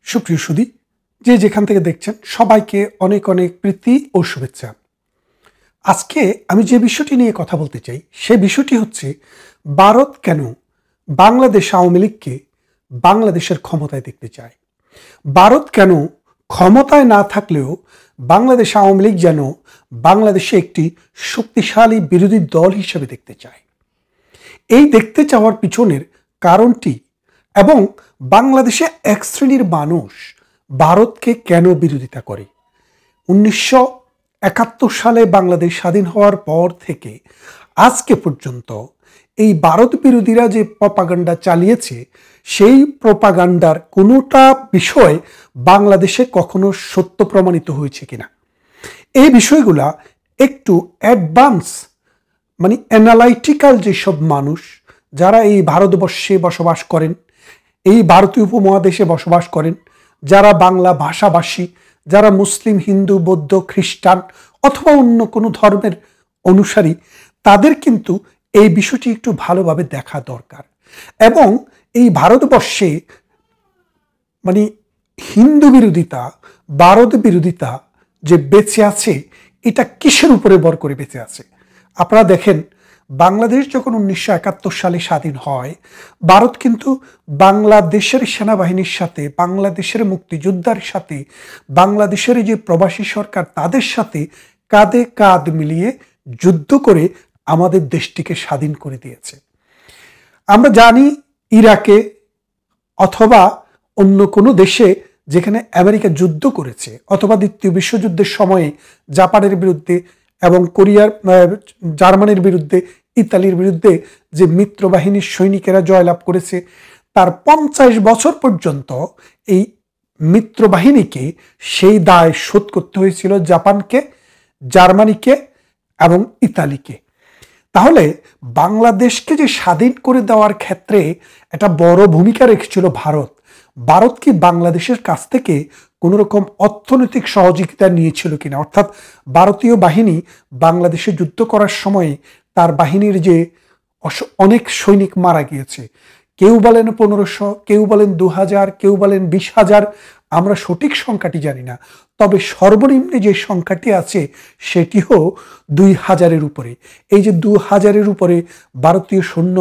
সুপ্রিয় সুধী, যে যেখান থেকে দেখছেন সবাইকে অনেক অনেক প্রীতি ও শুভেচ্ছা। আজকে আমি যে বিষয়টি নিয়ে কথা বলতে চাই সে বিষয়টি হচ্ছে ভারত কেন বাংলাদেশ আওয়ামী লীগকে বাংলাদেশের ক্ষমতায় দেখতে চায়। ভারত কেন ক্ষমতায় না থাকলেও বাংলাদেশ আওয়ামী লীগ যেন বাংলাদেশে একটি শক্তিশালী বিরোধী দল হিসেবে দেখতে চায়। এই দেখতে চাওয়ার পিছনের কারণটি এবং বাংলাদেশে এক শ্রেণীর মানুষ ভারতকে কেন বিরোধিতা করে। 1971 সালে বাংলাদেশ স্বাধীন হওয়ার পর থেকে আজকে পর্যন্ত এই ভারত বিরোধীরা যে প্রপাগান্ডা চালিয়েছে সেই প্রপাগান্ডার কোনোটা বিষয় বাংলাদেশে কখনো সত্য প্রমাণিত হয়েছে কিনা, এই বিষয়গুলা একটু অ্যাডভান্স মানে অ্যানালাইটিক্যাল যেসব মানুষ যারা এই ভারতবর্ষে বসবাস করেন, এই ভারতীয় উপমহাদেশে বসবাস করেন, যারা বাংলা ভাষাভাষী, যারা মুসলিম, হিন্দু, বৌদ্ধ, খ্রিস্টান অথবা অন্য কোনো ধর্মের অনুসারী, তাদের কিন্তু এই বিষয়টি একটু ভালোভাবে দেখা দরকার। এবং এই ভারতবর্ষে মানে হিন্দু বিরোধিতা, ভারত বিরোধিতা যে বেঁচে আছে, এটা কিসের উপরে ভর করে বেঁচে আছে। আপনারা দেখেন, বাংলাদেশ যখন 1971 সালে স্বাধীন হয়, ভারত কিন্তু বাংলাদেশের সেনাবাহিনীর সাথে, বাংলাদেশের মুক্তিযোদ্ধার সাথে, বাংলাদেশের যে প্রবাসী সরকার তাদের সাথে কাঁধে কাঁধ মিলিয়ে যুদ্ধ করে আমাদের দেশটিকে স্বাধীন করে দিয়েছে। আমরা জানি ইরাকে অথবা অন্য কোনো দেশে যেখানে আমেরিকা যুদ্ধ করেছে, অথবা দ্বিতীয় বিশ্বযুদ্ধের সময়ে জাপানের বিরুদ্ধে এবং জার্মানির বিরুদ্ধে, ইতালির বিরুদ্ধে যে মিত্রবাহিনীর সৈনিকেরা জয়লাভ করেছে, তার 50 বছর পর্যন্ত এই মিত্রবাহিনীকে সেই দায় শোধ করতে হয়েছিল জাপানকে, জার্মানিকে এবং ইতালিকে। তাহলে বাংলাদেশকে যে স্বাধীন করে দেওয়ার ক্ষেত্রে একটা বড় ভূমিকা রেখেছিল ভারত। ভারত কি বাংলাদেশের কাছ থেকে কোনো রকম অর্থনৈতিক সহযোগিতা নিয়েছিল কিনা? অর্থাৎ ভারতীয় বাহিনী বাংলাদেশে যুদ্ধ করার সময় তার বাহিনীর যে অনেক সৈনিক মারা গিয়েছে, কেউ বলেন 1500, কেউ বলেন 2000, কেউ বলেন 20,000, আমরা সঠিক সংখ্যাটি জানি না। তবে সর্বনিম্নে যে সংখ্যাটি আছে সেটিও 2000-এর উপরে। এই যে 2000-এর উপরে ভারতীয় সৈন্য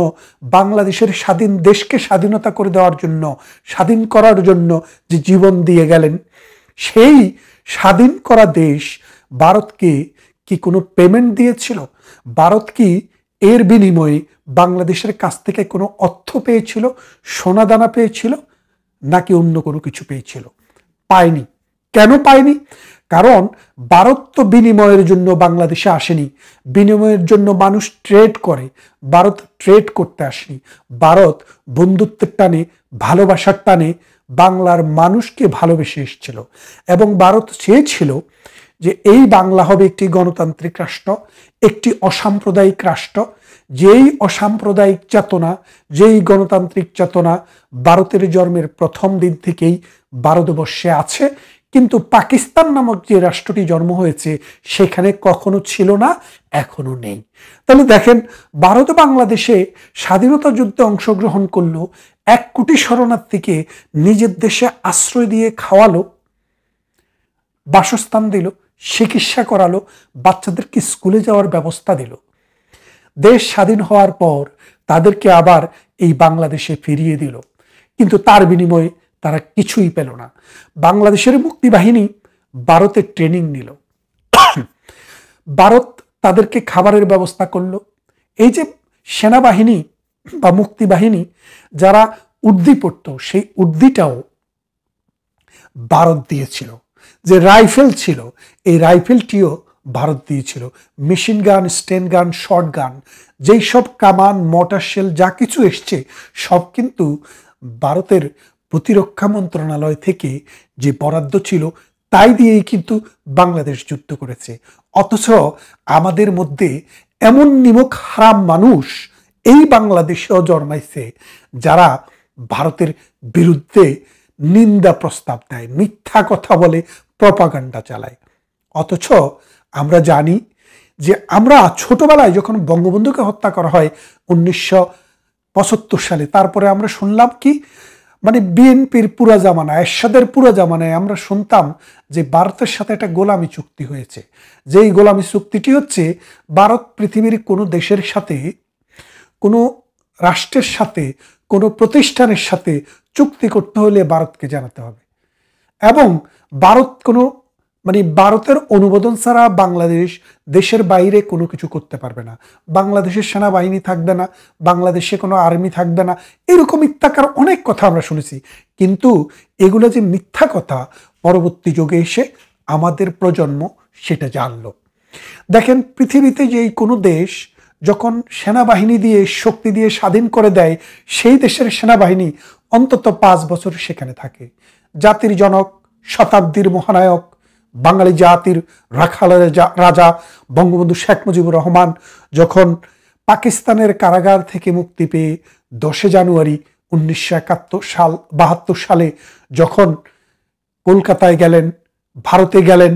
বাংলাদেশের স্বাধীন দেশকে স্বাধীনতা করে দেওয়ার জন্য, স্বাধীন করার জন্য যে জীবন দিয়ে গেলেন, সেই স্বাধীন করা দেশ ভারতকে কি কোনো পেমেন্ট দিয়েছিল? ভারত কি এর বিনিময়ে বাংলাদেশের কাছ থেকে কোনো অর্থ পেয়েছিল, সোনাদানা পেয়েছিল, নাকি অন্য কোনো কিছু পেয়েছিল? পায়নি। কেন পায়নি? কারণ ভারত তো বিনিময়ের জন্য বাংলাদেশে আসেনি। বিনিময়ের জন্য মানুষ ট্রেড করে, ভারত ট্রেড করতে আসেনি। ভারত বন্ধুত্বের টানে, ভালোবাসার টানে বাংলার মানুষকে ভালোবেসে এসেছিল। এবং ভারত চেয়েছিল যে এই বাংলা হবে একটি গণতান্ত্রিক রাষ্ট্র, একটি অসাম্প্রদায়িক রাষ্ট্র। যেই অসাম্প্রদায়িক চেতনা, যেই গণতান্ত্রিক চেতনা ভারতের জন্মের প্রথম দিন থেকেই ভারতবর্ষে আছে, কিন্তু পাকিস্তান নামক যে রাষ্ট্রটি জন্ম হয়েছে সেখানে কখনো ছিল না, এখনো নেই। তাহলে দেখেন, ভারত বাংলাদেশে স্বাধীনতা যুদ্ধে অংশগ্রহণ করলো, 1 কোটি শরণার্থীকে নিজের দেশে আশ্রয় দিয়ে খাওয়ালো, বাসস্থান দিল, চিকিৎসা করালো, বাচ্চাদেরকে স্কুলে যাওয়ার ব্যবস্থা দিল। দেশ স্বাধীন হওয়ার পর তাদেরকে আবার এই বাংলাদেশে ফিরিয়ে দিল, কিন্তু তার বিনিময়ে তারা কিছুই পেল না। বাংলাদেশের মুক্তিবাহিনী ভারতের ট্রেনিং নিল, ভারত তাদেরকে খাবারের ব্যবস্থা করলো। এই যে সেনাবাহিনী বা মুক্তিবাহিনী যারা উর্দি পড়তো, সেই উর্দিটাও ভারত দিয়েছিল। যে রাইফেল ছিল, এই রাইফেলটিও ভারত দিয়েছিল। মেশিন গান, স্টেন গান, শর্ট গান, যেই সব কামান, মর্টার শেল যা কিছু এসছে সব কিন্তু ভারতের প্রতিরক্ষা মন্ত্রণালয় থেকে যে বরাদ্দ ছিল তাই দিয়েই কিন্তু বাংলাদেশ যুদ্ধ করেছে। অথচ আমাদের মধ্যে এমন নিমক হারাম মানুষ এই বাংলাদেশেও জন্মাইছে যারা ভারতের বিরুদ্ধে নিন্দা প্রস্তাব দেয়, মিথ্যা কথা বলে, প্রপাগান্ডা চালায়। অথচ আমরা জানি যে আমরা ছোটবেলায় যখন বঙ্গবন্ধুকে হত্যা করা হয় 1975 সালে, তারপরে আমরা শুনলাম কি মানে বিএনপির পুরা জামানায়, এরশাদের পুরা জামানায় আমরা শুনতাম যে ভারতের সাথে একটা গোলামি চুক্তি হয়েছে। যেই গোলামি চুক্তিটি হচ্ছে, ভারত পৃথিবীর কোনো দেশের সাথে, কোনো রাষ্ট্রের সাথে, কোনো প্রতিষ্ঠানের সাথে চুক্তি করতে হলে ভারতকে জানাতে হবে, এবং ভারত কোনো মানে ভারতের অনুমোদন ছাড়া বাংলাদেশ দেশের বাইরে কোনো কিছু করতে পারবে না। বাংলাদেশের সেনাবাহিনী থাকবে না, বাংলাদেশে কোনো আর্মি থাকবে না, এরকম মিথ্যাকার অনেক কথা আমরা শুনেছি। কিন্তু এগুলো যে মিথ্যা কথা, পরবর্তী যুগে এসে আমাদের প্রজন্ম সেটা জানলো। দেখেন, পৃথিবীতে যেই কোনো দেশ যখন সেনাবাহিনী দিয়ে, শক্তি দিয়ে স্বাধীন করে দেয়, সেই দেশের সেনাবাহিনী অন্তত 5 বছর সেখানে থাকে। জাতির জনক, শতাব্দীর মহানায়ক, বাঙালি জাতির রাখাল রাজা বঙ্গবন্ধু শেখ মুজিবুর রহমান যখন পাকিস্তানের কারাগার থেকে মুক্তি পেয়ে 10 জানুয়ারি 1972 সালে যখন কলকাতায় গেলেন, ভারতে গেলেন,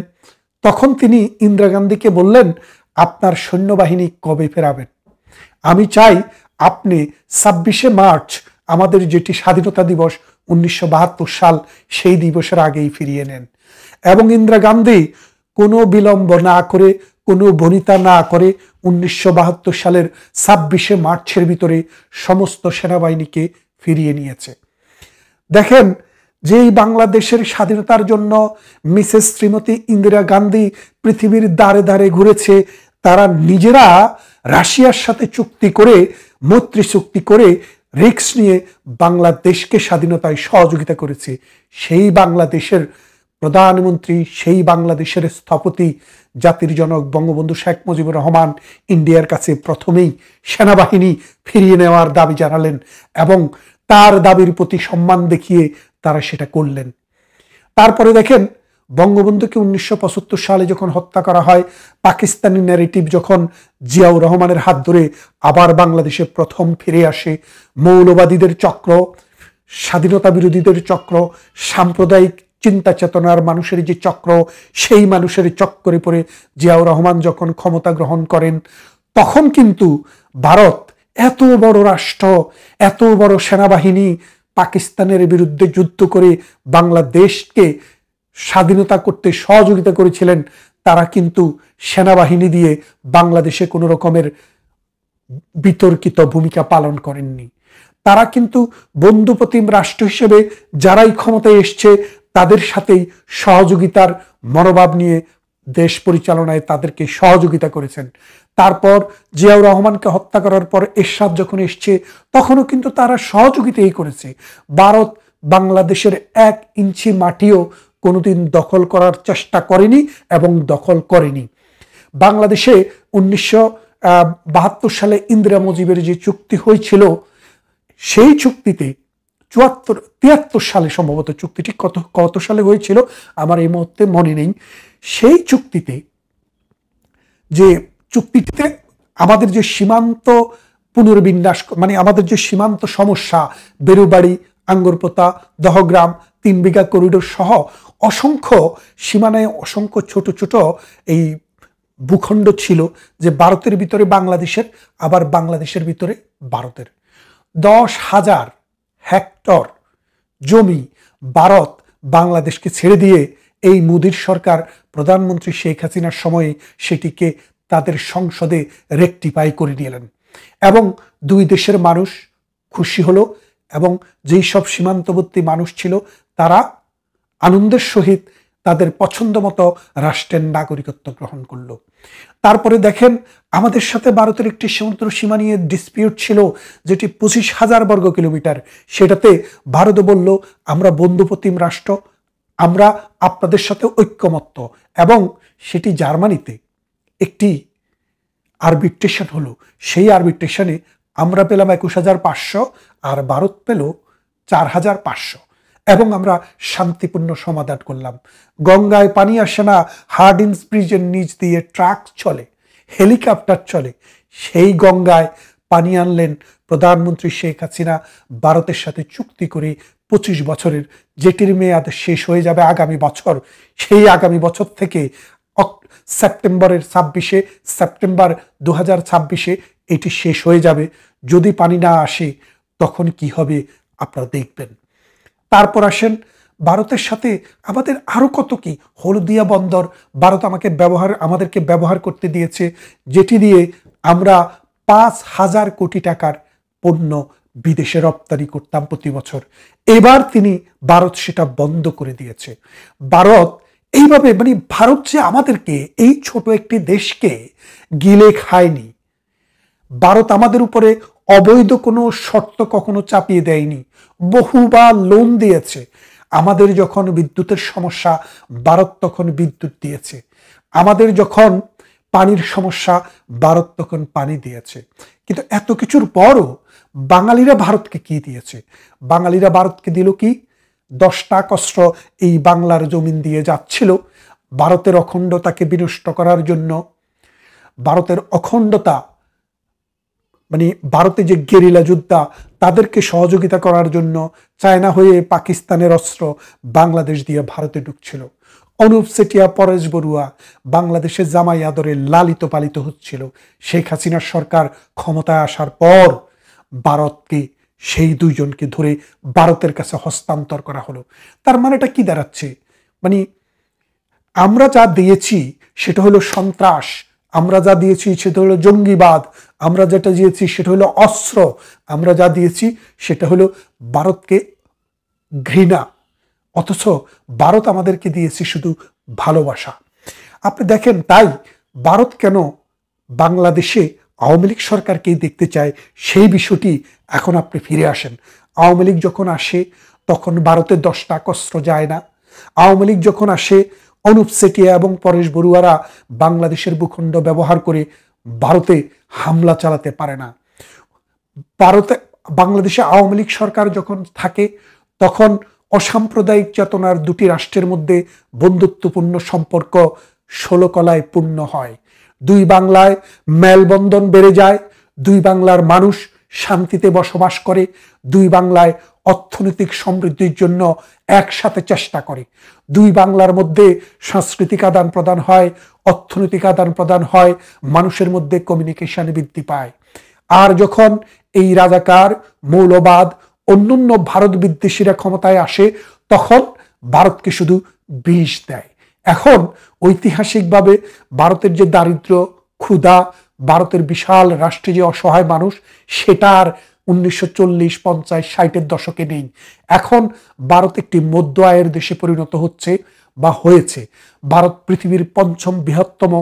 তখন তিনি ইন্দিরা গান্ধীকে বললেন, আপনার সৈন্যবাহিনী কবে ফেরাবেন? আমি চাই আপনি 26শে মার্চ, আমাদের যেটি স্বাধীনতা দিবস 1972 সাল, সেই দিবসের আগেই ফিরিয়ে নেন। এবং ইন্দিরা গান্ধী কোনো বিলম্ব না করে, কোনো বনিতা না করে 1972 সালের 26শে মার্চের ভিতরে সমস্ত সেনাবাহিনীকে ফিরিয়ে নিয়েছে। দেখেন, যেই বাংলাদেশের স্বাধীনতার জন্য মিসেস শ্রীমতী ইন্দিরা গান্ধী পৃথিবীর দ্বারে দ্বারে ঘুরেছে, তারা নিজেরা রাশিয়ার সাথে চুক্তি করে, মৈত্রী চুক্তি করে, রিস্ক নিয়ে বাংলাদেশকে স্বাধীনতায় সহযোগিতা করেছে। সেই বাংলাদেশের প্রধানমন্ত্রী, সেই বাংলাদেশের স্থপতি, জাতির জনক বঙ্গবন্ধু শেখ মুজিবুর রহমান ইন্ডিয়ার কাছে প্রথমেই সেনাবাহিনী ফিরিয়ে নেওয়ার দাবি জানালেন, এবং তার দাবির প্রতি সম্মান দেখিয়ে তারা সেটা করলেন। তারপরে দেখেন, বঙ্গবন্ধুকে 1975 সালে যখন হত্যা করা হয়, পাকিস্তানি ন্যারেটিভ যখন জিয়াউর রহমানের হাত ধরে আবার বাংলাদেশে প্রথম ফিরে আসে, মৌলবাদীদের চক্র, স্বাধীনতা বিরোধীদের চক্র, সাম্প্রদায়িক চিন্তা চেতনার মানুষের যে চক্র, সেই মানুষের চক্করে পড়ে জিয়াউর রহমান যখন ক্ষমতা গ্রহণ করেন, তখন কিন্তু ভারত এত বড় রাষ্ট্র, এত বড় সেনাবাহিনী, পাকিস্তানের বিরুদ্ধে যুদ্ধ করে বাংলাদেশকে স্বাধীনতা করতে সহযোগিতা করেছিলেন, তারা কিন্তু সেনাবাহিনী দিয়ে বাংলাদেশে কোনো রকমের বিতর্কিত ভূমিকা পালন করেননি। তারা কিন্তু বন্ধুপ্রতিম রাষ্ট্র হিসেবে যারাই ক্ষমতায় এসছে তাদের সাথেই সহযোগিতার মনোভাব নিয়ে দেশ পরিচালনায় তাদেরকে সহযোগিতা করেছেন। তারপর জিয়াউর রহমানকে হত্যা করার পর এরশাদ যখন এসছে, তখনও কিন্তু তারা সহযোগিতাই করেছে। ভারত বাংলাদেশের 1 ইঞ্চি মাটিও কোনোদিন দখল করার চেষ্টা করেনি এবং দখল করেনি। বাংলাদেশে 1972 সালে ইন্দিরা মুজিবের যে চুক্তি হয়েছিল, সেই চুক্তিতে 73 সালে সম্ভবত চুক্তিটি কত সালে হয়েছিল আমার এই মুহূর্তে মনে নেই। সেই চুক্তিটিতে আমাদের যে সীমান্ত পুনর্বিন্যাস, মানে আমাদের যে সীমান্ত সমস্যা, বেরুবাড়ি, আঙ্গুরপোতা, দহগ্রাম, 3 বিঘা করিডোর সহ অসংখ্য সীমানায় অসংখ্য ছোট ছোট এই ভূখণ্ড ছিল, যে ভারতের ভিতরে বাংলাদেশের, আবার বাংলাদেশের ভিতরে ভারতের। 10,000 হেক্টর জমি ভারত বাংলাদেশকে ছেড়ে দিয়ে এই মোদির সরকার, প্রধানমন্ত্রী শেখ হাসিনার সময়ে সেটিকে তাদের সংসদে রেকটিফাই করে নিলেন, এবং 2 দেশের মানুষ খুশি হলো, এবং যেই সব সীমান্তবর্তী মানুষ ছিল তারা আনন্দের সহিত তাদের পছন্দ মতো রাষ্ট্রের নাগরিকত্ব গ্রহণ করলো। তারপরে দেখেন, আমাদের সাথে ভারতের একটি সমুদ্র সীমা নিয়ে ডিসপিউট ছিল, যেটি 25,000 বর্গ কিলোমিটার। সেটাতে ভারত বলল, আমরা বন্ধুপ্রতিম রাষ্ট্র, আমরা আপনাদের সাথে ঐক্যমত্য, এবং সেটি জার্মানিতে একটি আরবিট্রেশন হলো। সেই আরবিট্রেশনে আমরা পেলাম 21,500 আর ভারত পেল 4,500, এবং আমরা শান্তিপূর্ণ সমাধান করলাম। গঙ্গায় পানি আসে না, হার্ডিন্স ব্রিজের নিচ দিয়ে ট্রাক চলে, হেলিকপ্টার চলে, সেই গঙ্গায় পানি আনলেন প্রধানমন্ত্রী শেখ হাসিনা ভারতের সাথে চুক্তি করে 25 বছরের, যেটির মেয়াদ শেষ হয়ে যাবে আগামী বছর। সেই আগামী বছর থেকে সেপ্টেম্বরের 26শে সেপ্টেম্বর 2026-এ এটি শেষ হয়ে যাবে। যদি পানি না আসে তখন কি হবে আপনারা দেখবেন। তারপর আসেন ভারতের সাথে আমাদের আরো কত কি, হলদিয়া বন্দর ভারত আমাদেরকে ব্যবহার করতে দিয়েছে, যেটি দিয়ে আমরা 5,000 কোটি টাকার পণ্য বিদেশে রপ্তানি করতাম প্রতি বছর। এবার ভারত সেটা বন্ধ করে দিয়েছে। ভারত এইভাবে ভারত যে আমাদেরকে, এই ছোট একটি দেশকে গিলে খায়নি। ভারত আমাদের উপরে অবৈধ কোনো শর্ত কখনো চাপিয়ে দেয়নি, বহুবার লোন দিয়েছে। আমাদের যখন বিদ্যুতের সমস্যা, ভারত তখন বিদ্যুৎ দিয়েছে। আমাদের যখন পানির সমস্যা, ভারত তখন পানি দিয়েছে। কিন্তু এত কিছুর পরও বাঙালিরা ভারতকে কি দিয়েছে? বাঙালিরা ভারতকে দিল কি? 10টা কষ্ট এই বাংলার জমিন দিয়ে যাচ্ছিল ভারতের অখণ্ডতাকে বিনষ্ট করার জন্য। ভারতের অখণ্ডতা ভারতে যে গেরিলা যোদ্ধা, তাদেরকে সহযোগিতা করার জন্য চায়না হয়ে পাকিস্তানের অস্ত্র বাংলাদেশ দিয়ে ভারতে ঢুকছিল। অনুপ চেটিয়া, পরেশ বড়ুয়া বাংলাদেশে জামাই আদরে লালিত পালিত হচ্ছিল। শেখ হাসিনার সরকার ক্ষমতায় আসার পর ভারতকে, সেই দুইজনকে ধরে ভারতের কাছে হস্তান্তর করা হলো। তার মানেটা কি দাঁড়াচ্ছে? আমরা যা দিয়েছি সেটা হলো সন্ত্রাস, আমরা যা দিয়েছি সেটা হলো জঙ্গিবাদ, আমরা যেটা দিয়েছি সেটা হলো অস্ত্র, আমরা যা দিয়েছি সেটা হলো ভারতকে ঘৃণা। অথচ ভারত আমাদেরকে দিয়েছে শুধু ভালোবাসা। আপনি দেখেন, তাই ভারত কেন বাংলাদেশে আওয়ামী লীগ সরকারকেই দেখতে চায়, সেই বিষয়টি এখন আপনি ফিরে আসেন। আওয়ামী লীগ যখন আসে তখন ভারতের 10টা অস্ত্র যায় না। আওয়ামী লীগ যখন আসে, অনুপ চেটিয়া এবং পরেশ বড়ুয়ারা বাংলাদেশের ভূখণ্ড ব্যবহার করে ভারতে হামলা চালাতে পারে না। বাংলাদেশে আওয়ামী লীগ সরকার যখন থাকে তখন অসাম্প্রদায়িক চেতনার দুটি রাষ্ট্রের মধ্যে বন্ধুত্বপূর্ণ সম্পর্ক 16 কলায় পূর্ণ হয়। দুই বাংলায় মেলবন্ধন বেড়ে যায়, দুই বাংলার মানুষ শান্তিতে বসবাস করে, দুই বাংলায় অর্থনৈতিক সমৃদ্ধির জন্য একসাথে চেষ্টা করে, দুই বাংলার মধ্যে সাংস্কৃতিক আদান প্রদান হয়, অর্থনৈতিক আদান প্রদান হয়, মানুষের মধ্যে কমিউনিকেশন বৃদ্ধি পায়। আর যখন এই রাজাকার, মৌলবাদ, অন্যান্য ভারত বিদ্বেষীরা ক্ষমতায় আসে, তখন ভারতকে শুধু বিষ দেয়। এখন ঐতিহাসিকভাবে ভারতের যে দারিদ্র, ক্ষুধা, ভারতের বিশাল রাষ্ট্রে যে অসহায় মানুষ, সেটা আর 1940, 50, 60-এর দশকে নেই। এখন ভারত একটি মধ্য আয়ের দেশে পরিণত হচ্ছে বা হয়েছে। ভারত পৃথিবীর 5ম বৃহত্তম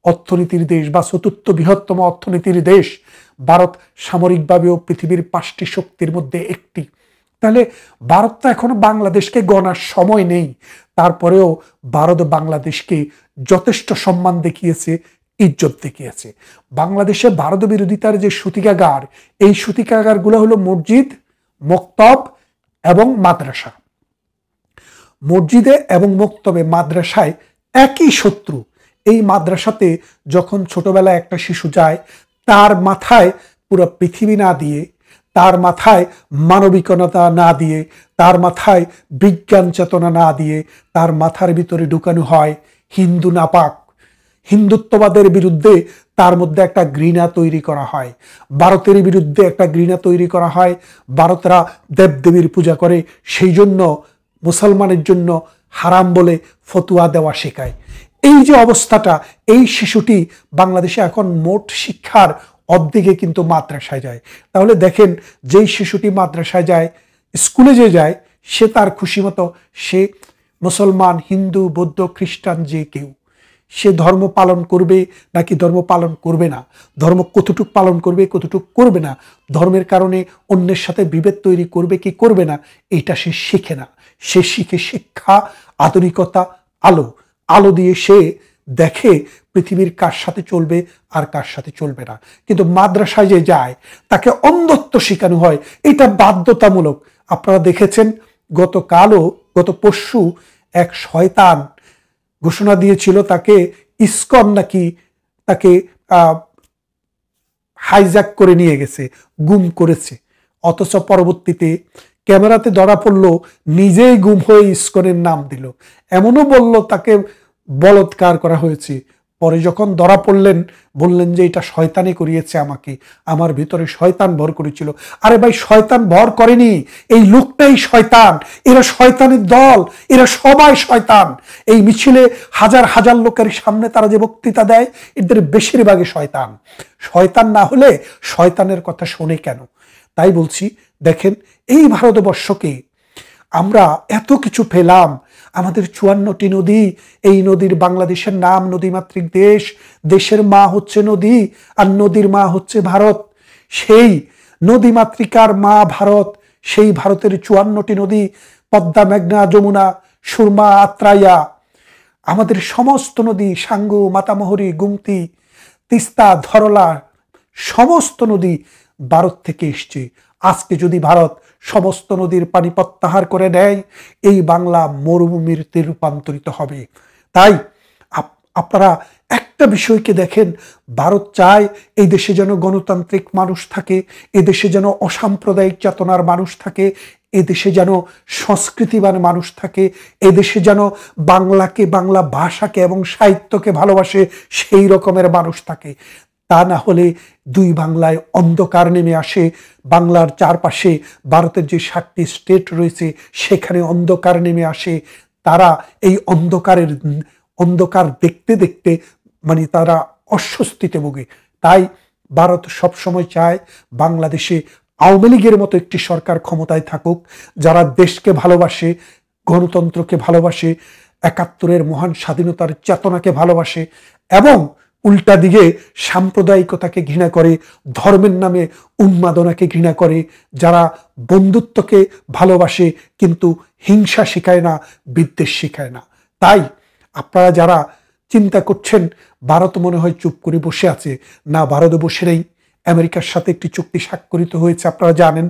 অর্থনীতির দেশ বা 4র্থ বৃহত্তম অর্থনীতির দেশ। ভারত সামরিকভাবেও পৃথিবীর 5টি শক্তির মধ্যে একটি। তাহলে ভারত তো এখনো বাংলাদেশকে গণার সময় নেই, তারপরেও ভারত বাংলাদেশকে যথেষ্ট সম্মান দেখিয়েছে, ইজ্জত দেখিয়েছে। বাংলাদেশে ভারত বিরোধিতার যে সূতিকাগার, এই সূতিকাগারগুলো হলো মসজিদ, মক্তব এবং মাদ্রাসা। মসজিদে এবং মক্তবে, মাদ্রাসায় একই শত্রু। এই মাদ্রাসাতে যখন ছোটবেলায় একটা শিশু যায়, তার মাথায় পুরো পৃথিবী না দিয়ে, তার মাথায় মানবিকতা না দিয়ে, তার মাথায় বিজ্ঞান চেতনা না দিয়ে, তার মাথার ভিতরে ঢুকানো হয় হিন্দু নাপাক, হিন্দুত্ববাদের বিরুদ্ধে তার মধ্যে একটা ঘৃণা তৈরি করা হয়, ভারতের বিরুদ্ধে একটা ঘৃণা তৈরি করা হয়। ভারতরা দেবদেবীর পূজা করে, সেই জন্য মুসলমানের জন্য হারাম বলে ফতুয়া দেওয়া শেখায়। এই যে অবস্থাটা, এই শিশুটি বাংলাদেশে এখন মোট শিক্ষার অর্ধেকে কিন্তু মাদ্রাসায় যায়। তাহলে দেখেন, যেই শিশুটি মাদ্রাসায় যায়, স্কুলে যে যায়, সে তার খুশি মতো, সে মুসলমান, হিন্দু, বৌদ্ধ, খ্রিস্টান যে কেউ, সে ধর্ম পালন করবে নাকি ধর্ম পালন করবে না, ধর্ম কতটুক পালন করবে, কতটুক করবে না, ধর্মের কারণে অন্যের সাথে বিভেদ তৈরি করবে কি করবে না, এটা সে শিখে না। সে শিখে শিক্ষা, আধুনিকতা, আলো। আলো দিয়ে সে দেখে পৃথিবীর কার সাথে চলবে আর কার সাথে চলবে না। কিন্তু মাদ্রাসায় যে যায়, তাকে অন্ধত্ব শেখানো হয়, এটা বাধ্যতামূলক। আপনারা দেখেছেন, গত পরশু এক শয়তান ঘোষণা দিয়েছিল তাকে ইসকন নাকি তাকে হাইজ্যাক করে নিয়ে গেছে, গুম করেছে। অথচ পরবর্তীতে ক্যামেরাতে ধরা পড়লো নিজেই গুম হয়ে ইসকনের নাম দিল। এমনও বলল তাকে বলৎকার করা হয়েছে। পরে যখন ধরা পড়লেন বললেন যে এটা শয়তানি করিয়েছে আমাকে, আমার ভিতরে শয়তান ভর করেছিল। আরে ভাই, শয়তান ভর করেনি, এই লোকটাই শয়তান, এরা শয়তানের দল, এরা সবাই শয়তান। এই মিছিলে হাজার হাজার লোকের সামনে তারা যে বক্তৃতা দেয়, এদের বেশিরভাগই শয়তান। শয়তান না হলে শয়তানের কথা শোনে কেন? তাই বলছি, দেখেন এই ভারতবর্ষকে আমরা এত কিছু পেলাম, আমাদের 54টি নদী, এই নদীর বাংলাদেশের নাম নদীমাতৃক দেশ, দেশের মা হচ্ছে নদী আর নদীর মা হচ্ছে ভারত। সেই নদীমাতৃকার মা ভারত, সেই ভারতের 54টি নদী, পদ্মা, মেঘনা, যমুনা, সুরমা, আত্রাইয়া, আমাদের সমস্ত নদী, সাঙ্গু, মাতামহরী, গুমতি, তিস্তা, ধরলা, সমস্ত নদী ভারত থেকে এসছে। আজকে যদি ভারত সমস্ত নদীর পানি প্রত্যাহার করে নেয়, এই বাংলা মরুভূমিতে রূপান্তরিত হবে। তাই আপনারা একটা বিষয়কে দেখেন, ভারত চায় এই দেশে যেন গণতান্ত্রিক মানুষ থাকে, এদেশে যেন অসাম্প্রদায়িক চেতনার মানুষ থাকে, এদেশে যেন সংস্কৃতিবান মানুষ থাকে, এদেশে যেন বাংলাকে, বাংলা ভাষাকে এবং সাহিত্যকে ভালোবাসে সেই রকমের মানুষ থাকে। তা না হলে দুই বাংলায় অন্ধকার নেমে আসে। বাংলার চারপাশে ভারতের যে 7টি স্টেট রয়েছে সেখানে অন্ধকার নেমে আসে। তারা এই অন্ধকার দেখতে দেখতে তারা অস্বস্তিতে ভোগে। তাই ভারত সবসময় চায় বাংলাদেশে আওয়ামী লীগের মতো একটি সরকার ক্ষমতায় থাকুক, যারা দেশকে ভালোবাসে, গণতন্ত্রকে ভালোবাসে, 71-এর মহান স্বাধীনতার চেতনাকে ভালোবাসে এবং উল্টা দিকে সাম্প্রদায়িকতাকে ঘৃণা করে, ধর্মের নামে উন্মাদনাকে ঘৃণা করে, যারা বন্ধুত্বকে ভালোবাসে কিন্তু হিংসা শেখায় না, বিদ্বেষ শেখায় না। তাই আপনারা যারা চিন্তা করছেন ভারত মনে হয় চুপ করে বসে আছে, না, ভারত বসে নেই। আমেরিকার সাথে একটি চুক্তি স্বাক্ষরিত হয়েছে, আপনারা জানেন,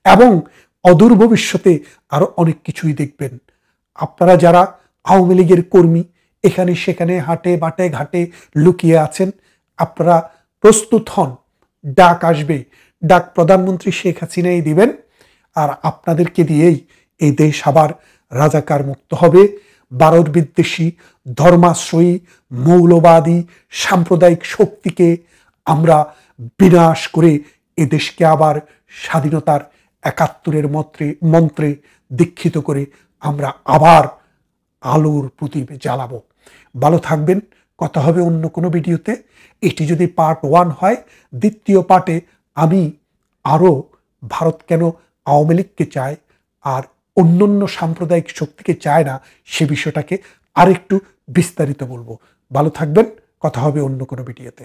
এবং অদূর ভবিষ্যতে আরো অনেক কিছুই দেখবেন। আপনারা যারা আওয়ামী লীগের কর্মী, এখানে সেখানে হাটে বাটে ঘাটে লুকিয়ে আছেন, আপনারা প্রস্তুত হন, ডাক আসবে, ডাক প্রধানমন্ত্রী শেখ হাসিনাই দিবেন, আর আপনাদেরকে দিয়েই এই দেশ আবার রাজাকার মুক্ত হবে। ভারত বিদ্বেষী, ধর্মাশ্রয়ী, মৌলবাদী, সাম্প্রদায়িক শক্তিকে আমরা বিনাশ করে এদেশকে আবার স্বাধীনতার 71-এর মন্ত্রে দীক্ষিত করে আমরা আবার আলোর প্রদীপ জ্বালাবো। ভালো থাকবেন, কথা হবে অন্য কোনো ভিডিওতে। এটি যদি পার্ট 1 হয়, দ্বিতীয় পার্টে আমি আরও ভারত কেন আওয়ামী লীগকে চায় আর অন্যান্য সাম্প্রদায়িক শক্তিকে চায় না সে বিষয়টাকে আরেকটু বিস্তারিত বলবো। ভালো থাকবেন, কথা হবে অন্য কোনো ভিডিওতে।